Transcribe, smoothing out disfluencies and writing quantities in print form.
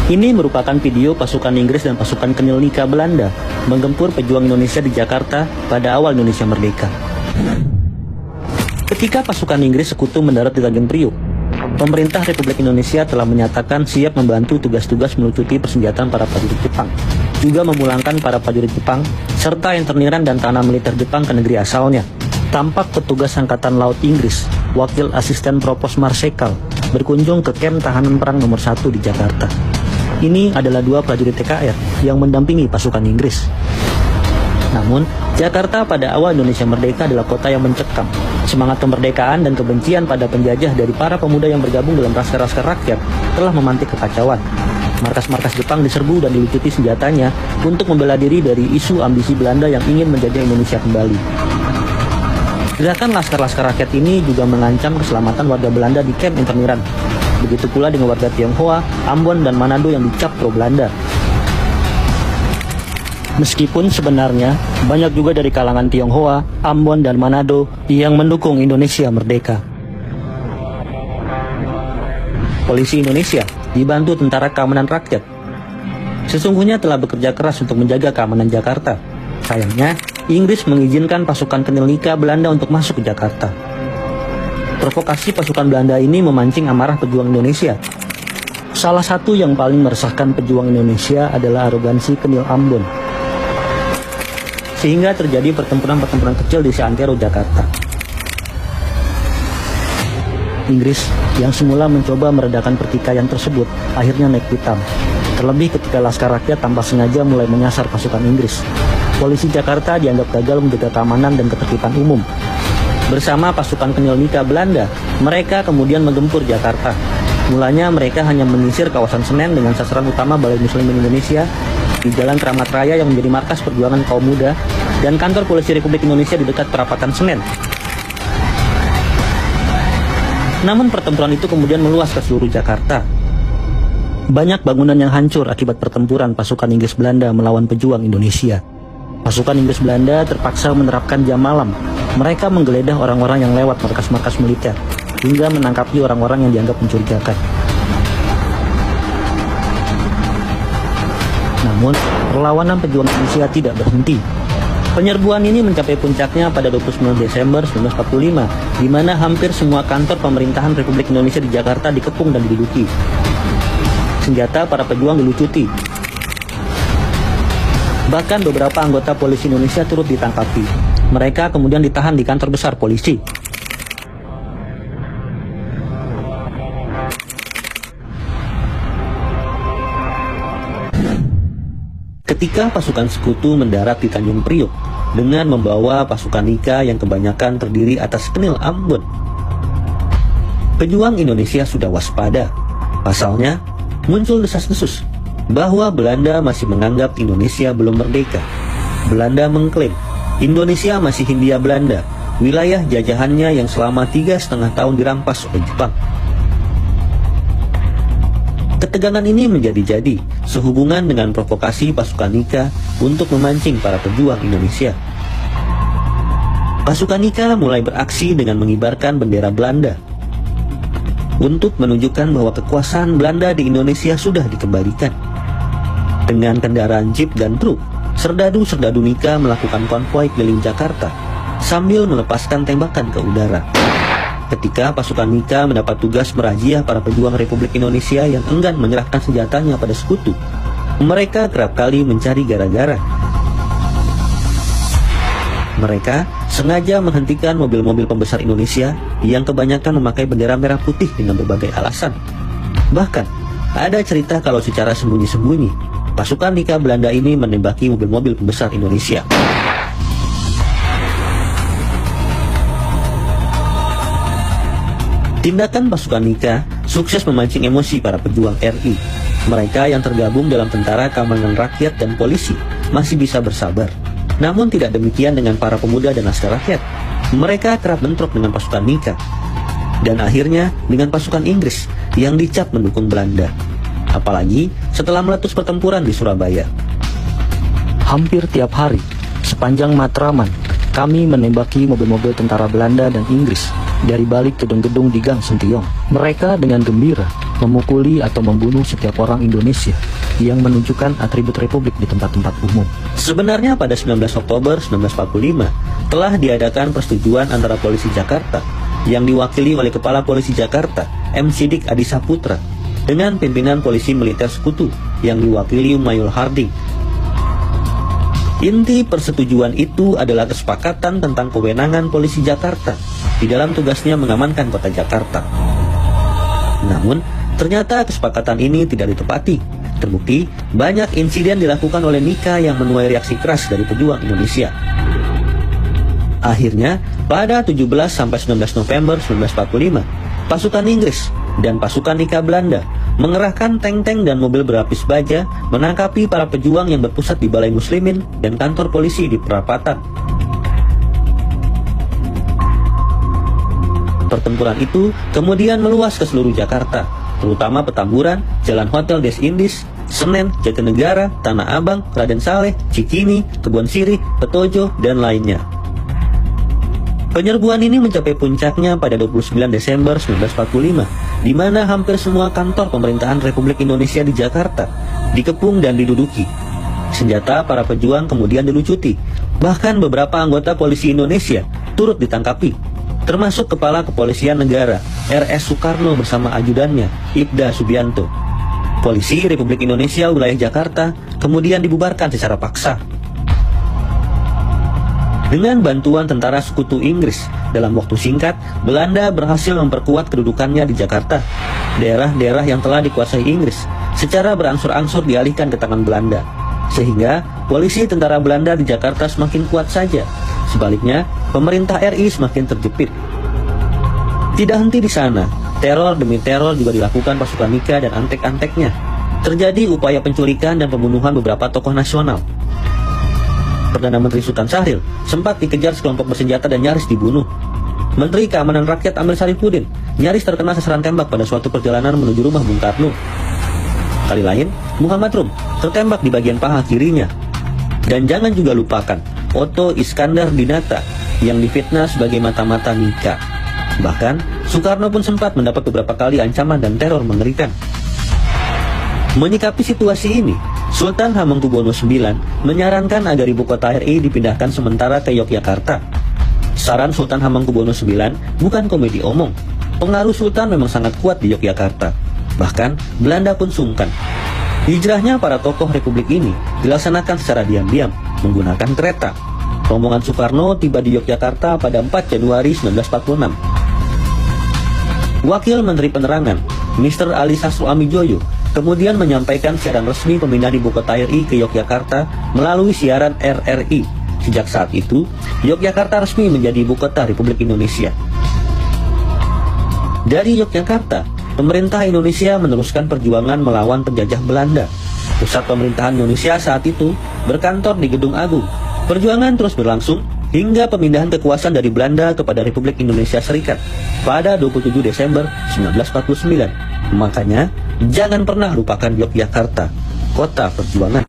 Ini merupakan video pasukan Inggris dan pasukan Kenil Nika Belanda menggempur pejuang Indonesia di Jakarta pada awal Indonesia merdeka. Ketika pasukan Inggris sekutu mendarat di Tanjung Priok, pemerintah Republik Indonesia telah menyatakan siap membantu tugas-tugas melucuti persenjataan para prajurit Jepang, juga memulangkan para prajurit Jepang, serta interniran dan tanah militer Jepang ke negeri asalnya. Tampak petugas Angkatan Laut Inggris, Wakil Asisten Propos Marsekal, berkunjung ke kamp tahanan perang nomor 1 di Jakarta. Ini adalah 2 prajurit TKR yang mendampingi pasukan Inggris. Namun, Jakarta pada awal Indonesia merdeka adalah kota yang mencekam. Semangat kemerdekaan dan kebencian pada penjajah dari para pemuda yang bergabung dalam laskar-laskar rakyat telah memantik kekacauan. Markas-markas Jepang diserbu dan dilucuti senjatanya untuk membela diri dari isu ambisi Belanda yang ingin menjajah Indonesia kembali. Gerakan laskar-laskar rakyat ini juga mengancam keselamatan warga Belanda di kamp interniran. Begitu pula dengan warga Tionghoa, Ambon, dan Manado yang dicap pro-Belanda. Meskipun sebenarnya banyak juga dari kalangan Tionghoa, Ambon, dan Manado yang mendukung Indonesia merdeka. Polisi Indonesia dibantu Tentara Keamanan Rakyat sesungguhnya telah bekerja keras untuk menjaga keamanan Jakarta. Sayangnya, Inggris mengizinkan pasukan Kenil Nika Belanda untuk masuk ke Jakarta. Provokasi pasukan Belanda ini memancing amarah pejuang Indonesia. Salah satu yang paling meresahkan pejuang Indonesia adalah arogansi Kenil Ambon, sehingga terjadi pertempuran-pertempuran kecil di seantero Jakarta. Inggris yang semula mencoba meredakan pertikaian tersebut akhirnya naik pitam, terlebih ketika laskar rakyat tanpa sengaja mulai menyasar pasukan Inggris. Polisi Jakarta dianggap gagal menjaga keamanan dan ketertiban umum. Bersama pasukan Kenil Nika Belanda, mereka kemudian menggempur Jakarta. Mulanya mereka hanya menyisir kawasan Senen dengan sasaran utama Balai Muslimin Indonesia di Jalan Keramat Raya yang menjadi markas perjuangan kaum muda, dan kantor polisi Republik Indonesia di dekat perapatan Senen. Namun pertempuran itu kemudian meluas ke seluruh Jakarta. Banyak bangunan yang hancur akibat pertempuran pasukan Inggris Belanda melawan pejuang Indonesia. Pasukan Inggris Belanda terpaksa menerapkan jam malam. Mereka menggeledah orang-orang yang lewat markas-markas militer, hingga menangkapi orang-orang yang dianggap mencurigakan. Namun, perlawanan pejuang Indonesia tidak berhenti. Penyerbuan ini mencapai puncaknya pada 29 Desember 1945, di mana hampir semua kantor pemerintahan Republik Indonesia di Jakarta dikepung dan diduduki. Senjata para pejuang dilucuti. Bahkan beberapa anggota polisi Indonesia turut ditangkapi. Mereka kemudian ditahan di kantor besar polisi. Ketika pasukan sekutu mendarat di Tanjung Priok dengan membawa pasukan Nika yang kebanyakan terdiri atas Kenil Ambon, pejuang Indonesia sudah waspada. Pasalnya, muncul desas-desus bahwa Belanda masih menganggap Indonesia belum merdeka. Belanda mengklaim Indonesia masih Hindia Belanda, wilayah jajahannya yang selama 3,5 tahun dirampas oleh Jepang. Ketegangan ini menjadi-jadi sehubungan dengan provokasi pasukan Nika untuk memancing para pejuang Indonesia. Pasukan Nika mulai beraksi dengan mengibarkan bendera Belanda untuk menunjukkan bahwa kekuasaan Belanda di Indonesia sudah dikembalikan. Dengan kendaraan jeep dan truk, serdadu-serdadu Nika melakukan konvoi keliling Jakarta sambil melepaskan tembakan ke udara. Ketika pasukan Nika mendapat tugas merazia para pejuang Republik Indonesia yang enggan menyerahkan senjatanya pada sekutu, mereka kerap kali mencari gara-gara. Mereka sengaja menghentikan mobil-mobil pembesar Indonesia yang kebanyakan memakai bendera merah putih dengan berbagai alasan. Bahkan, ada cerita kalau secara sembunyi-sembunyi pasukan Nika Belanda ini menembaki mobil-mobil pembesar Indonesia. Tindakan pasukan Nika sukses memancing emosi para pejuang RI. Mereka yang tergabung dalam Tentara Keamanan Rakyat dan polisi masih bisa bersabar. Namun tidak demikian dengan para pemuda dan laskar rakyat. Mereka kerap bentrok dengan pasukan Nika, dan akhirnya dengan pasukan Inggris yang dicap mendukung Belanda. Apalagi setelah meletus pertempuran di Surabaya. Hampir tiap hari, sepanjang Matraman, kami menembaki mobil-mobil tentara Belanda dan Inggris dari balik gedung-gedung di Gang Sentiong. Mereka dengan gembira memukuli atau membunuh setiap orang Indonesia yang menunjukkan atribut republik di tempat-tempat umum. Sebenarnya pada 19 Oktober 1945 telah diadakan persetujuan antara polisi Jakarta yang diwakili oleh Kepala Polisi Jakarta M. Siddiq Adi Saputra dengan pimpinan polisi militer sekutu yang diwakili Mayor Harding. Inti persetujuan itu adalah kesepakatan tentang kewenangan polisi Jakarta di dalam tugasnya mengamankan kota Jakarta. Namun, ternyata kesepakatan ini tidak ditepati. Terbukti, banyak insiden dilakukan oleh Nika yang menuai reaksi keras dari pejuang Indonesia. Akhirnya, pada 17-19 November 1945, pasukan Inggris dan pasukan Nika Belanda mengerahkan tank-tank dan mobil berlapis baja menangkapi para pejuang yang berpusat di Balai Muslimin dan kantor polisi di Perapatan. Pertempuran itu kemudian meluas ke seluruh Jakarta, terutama Petamburan, Jalan Hotel Des Indies, Senen, Jatinegara, Tanah Abang, Raden Saleh, Cikini, Kebon Sirih, Petojo, dan lainnya. Penyerbuan ini mencapai puncaknya pada 29 Desember 1945, di mana hampir semua kantor pemerintahan Republik Indonesia di Jakarta dikepung dan diduduki. Senjata para pejuang kemudian dilucuti, bahkan beberapa anggota polisi Indonesia turut ditangkapi, termasuk Kepala Kepolisian Negara R.S. Sukarno bersama ajudannya Ibda Subianto. Polisi Republik Indonesia wilayah Jakarta kemudian dibubarkan secara paksa. Dengan bantuan tentara sekutu Inggris, dalam waktu singkat, Belanda berhasil memperkuat kedudukannya di Jakarta. Daerah-daerah yang telah dikuasai Inggris secara berangsur-angsur dialihkan ke tangan Belanda, sehingga polisi tentara Belanda di Jakarta semakin kuat saja. Sebaliknya, pemerintah RI semakin terjepit. Tidak henti di sana, teror demi teror juga dilakukan pasukan Nika dan antek-anteknya. Terjadi upaya penculikan dan pembunuhan beberapa tokoh nasional. Perdana Menteri Sultan Syahrir sempat dikejar sekelompok bersenjata dan nyaris dibunuh. Menteri Keamanan Rakyat Amir Syarifuddin nyaris terkena sasaran tembak pada suatu perjalanan menuju rumah Bung Karno. Kali lain, Muhammad Rum tertembak di bagian paha kirinya. Dan jangan juga lupakan Otto Iskandar Dinata yang difitnah sebagai mata-mata Nika. Bahkan, Soekarno pun sempat mendapat beberapa kali ancaman dan teror mengerikan. Menyikapi situasi ini, Sultan Hamengkubuwono IX menyarankan agar ibu kota RI dipindahkan sementara ke Yogyakarta. Saran Sultan Hamengkubuwono IX bukan komedi omong. Pengaruh Sultan memang sangat kuat di Yogyakarta. Bahkan, Belanda pun sungkan. Hijrahnya para tokoh Republik ini dilaksanakan secara diam-diam menggunakan kereta. Rombongan Soekarno tiba di Yogyakarta pada 4 Januari 1946. Wakil Menteri Penerangan, Mr. Ali Sastro Amijoyo, kemudian menyampaikan siaran resmi pemindahan ibu kota RI ke Yogyakarta melalui siaran RRI. Sejak saat itu, Yogyakarta resmi menjadi ibu kota Republik Indonesia. Dari Yogyakarta, pemerintah Indonesia meneruskan perjuangan melawan penjajah Belanda. Pusat pemerintahan Indonesia saat itu berkantor di Gedung Agung. Perjuangan terus berlangsung hingga pemindahan kekuasaan dari Belanda kepada Republik Indonesia Serikat pada 27 Desember 1949. Makanya, jangan pernah lupakan Yogyakarta, kota perjuangan.